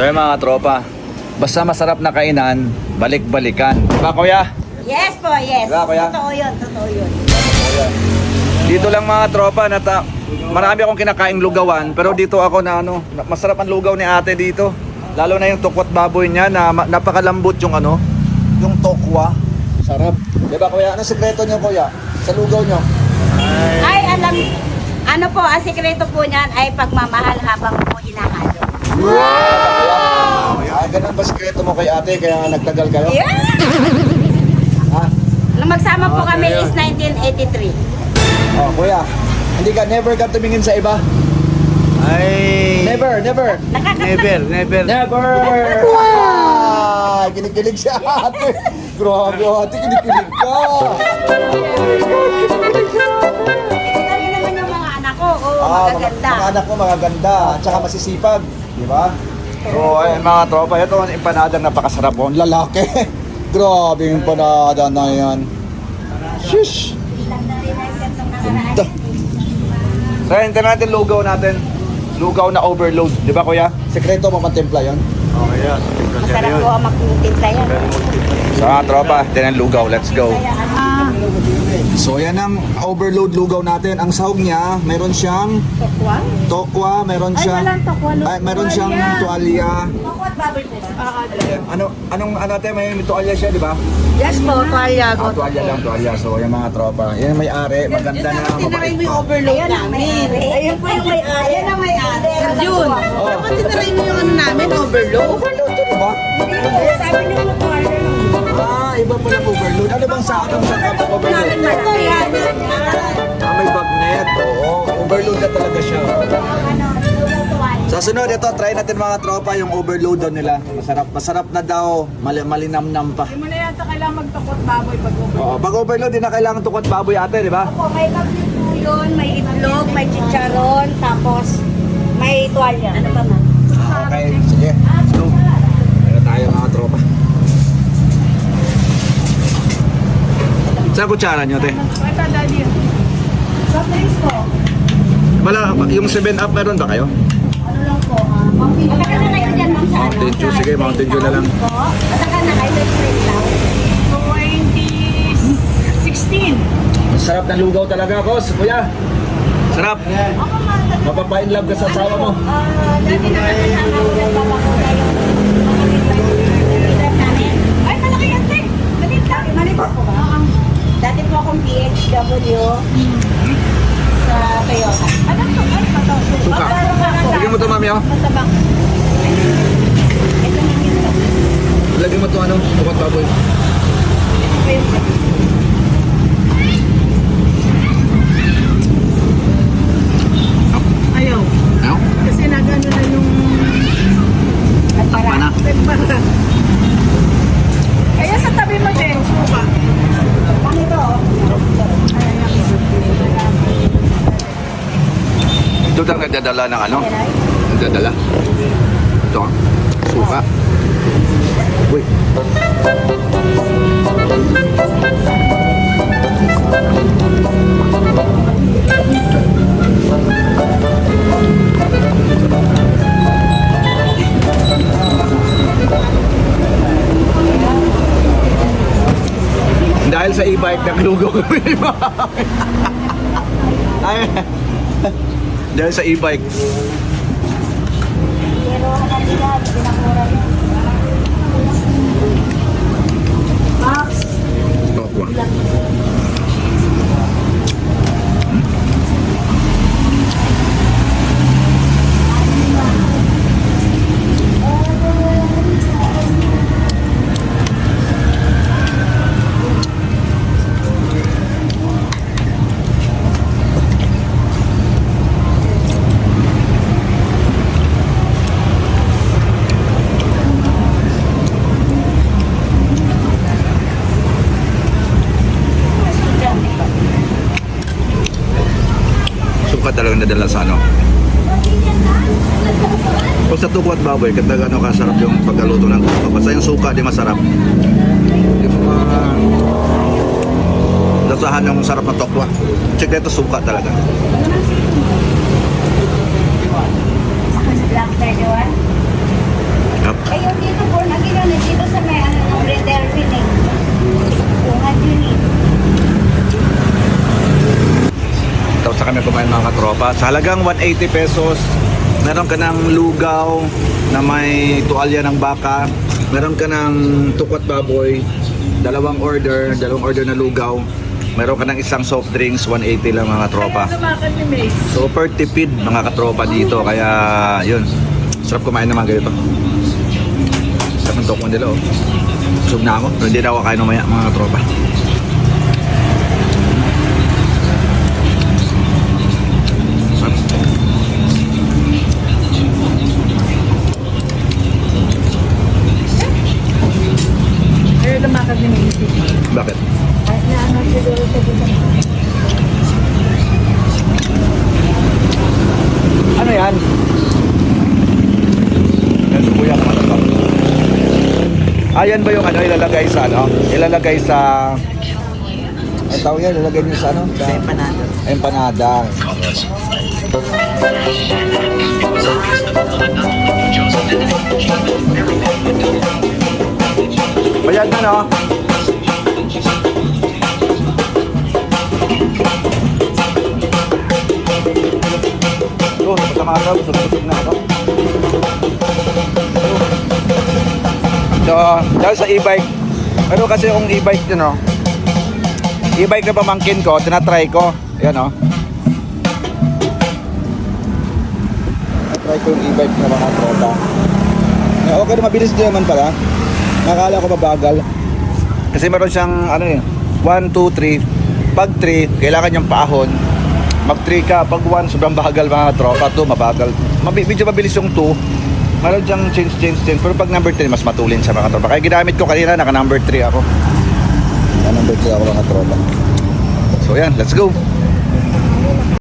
So yung mga tropa, basta masarap na kainan, balik-balikan. Diba kuya? Yes po, yes. Diba, kuya? Totoo yun, totoo yun. Dito lang mga tropa, marami akong kinakaing lugawan, pero dito ako na masarap ang lugaw ni ate dito. Lalo na yung tukwat baboy niya na napakalambot yung yung tokwa. Sarap. Diba kuya? Anong sekreto niyo kuya? Sa lugaw niyo? Ay, ano po, ang sikreto po niyan ay pagmamahal habang po hinahalo. Wow! Ay, ganun ba sekreto mo kay ate kaya nagtagal kayo? Yeah! Ha? Nung magsama po kami is 1983. Oh, kuya, never ka tumingin sa iba? Ay, Never. never. Never! Wow! Kinikilig siya ate. Grabe ate, kinikilig ka. Kita niyo naman yung mga anak ko, magaganda. Mga anak mo magaganda, tsaka masisipag. Di ba? So, ay, mga tropa, ito ang empanadang napakasarap po. Ang lalaki. Grabe yung empanada na yan. Shush! Ganda. So, hintayin natin lugaw natin. Lugaw na overload. Di ba kuya? Sekreto mo mantimpla yun? Okay, yan. Masarap po ang magtimpla yan. So mga tropa, din ang lugaw. Let's go. So yan ang overload lugaw natin. Ang sahog niya, meron siyang tokwa, meron siyang meron siyang tuwalya. Tokwa at baboy po ba? Anong natin, may tuwalya siya, di ba? Yes po, tuwalya. Tuwalya lang, tuwalya. So yan mga tropa. Yan may are, maganda na, mabait pa. Overload namin. Ayun po yung may-ari. Ayun ang may-ari. Yun. Dapat titirain mo yung ano namin, overload. Overload to, di ba? Sabi niyo po, tuwalya lang. Iba pala overload. Ano bang sa overload? Ito yan. May bagnet. Oo, overload na talaga siya. Sa sunod, ito, try natin mga tropa yung overload daw nila. Masarap na daw, malinamnam pa. Hindi mo na yata kailangan magtakot baboy pag overload. Oo, pag overload, di na kailangan tukot baboy ate, di ba? Opo, may bagnet po yun, may itlog, may chicharon, tapos may tuwalya. Ano pa man? Okay, sige. Let's go. Meron tayo mga tropa. Saan kutsara nyo, te? Ito, daddy. Soft drinks po. Wala, yung 7-up meron ba kayo? Ano lang po, Mataka na kayo dyan, ma'am, sa ano? Mountain Dew, sige, Mountain Dew na lang. Mataka na kayo, may spray lang. 2016. Ang sarap ng lugaw talaga, Kos, kuya. Sarap. Mapapain love ka sa asawa mo. Dati nakakasama ko nagpapakuna yung mga litrap namin. Ay, malaki yan, te. Malit lang. Mali po ba? Dati po akong PHW sa Toyota. Ano to? Ano ba to? Suka. Lagyan mo ito, mami, oh. Matabang. Ito na yun. Lagyan mo ito, tukot baboy. Ayaw. Ano? Kasi nagano na yung Takpa na. pembara. Kaya sa tabi mo din, suka. Ano ito? Ito ang nagdadala ng Nagdadala. Ito, suka. Uy. Dahil sa e-bike, naglugaw kami ni Mami. Ay, dahil sa e-bike. Pero kasi yan, pinamura yun. Max. Tokwa. Suka talagang nadala sa Pag sa tukwat baboy, kaya kasarap yung pagkaluto ng tukwat. Basta yung suka, di masarap. Yung lasahan yung sarap na tokwa. Sikreto suka talaga. Black 31. yan mga katropa. Sa halagang 180 pesos, meron ka ng lugaw na may tuwalya ng baka. Meron ka ng tukwat baboy, dalawang order na lugaw. Meron ka ng isang soft drinks, 180 lang mga katropa. Super tipid mga katropa dito. Kaya yun, sarap kumain naman ganito. Sarap ng tokwa nila oh. Busog na ako, pero hindi na ako kain mamaya mga katropa. Pero lumakad yung isip. Bakit? Kahit na ano siguro sa busang. Ano yan? Yan, kuya naman ito. Yan ba yung ano, ilalagay sa ano? Ilalagay sa... Ang tawag yan, ilalagay nyo sa ano? Sa empanada. Empanada. Bayad na, no? Ito, napatamasaw. Busog na ako. So, dahil sa e-bike, ano kasi yung e-bike yun, no? E-bike na pamangkin ko, tinatry ko. Yan, no? Tinatry ko yung e-bike na mga tropa. Okay na, mabilis din naman pala. Nakala ko mabagal. Kasi meron siyang, ano eh, 1, 2, 3. Pag 3, kailangan yung paahon. Mag 3 ka, pag 1, sobrang bagal mga tropa. 2, mabagal. Medyo mabilis yung 2. Meron diyang change. Pero pag number 3, mas matulin sa mga tropa. Kaya ginamit ko kanina, naka number 3 ako. Naka number 3 ako mga tropa. So yan, let's go.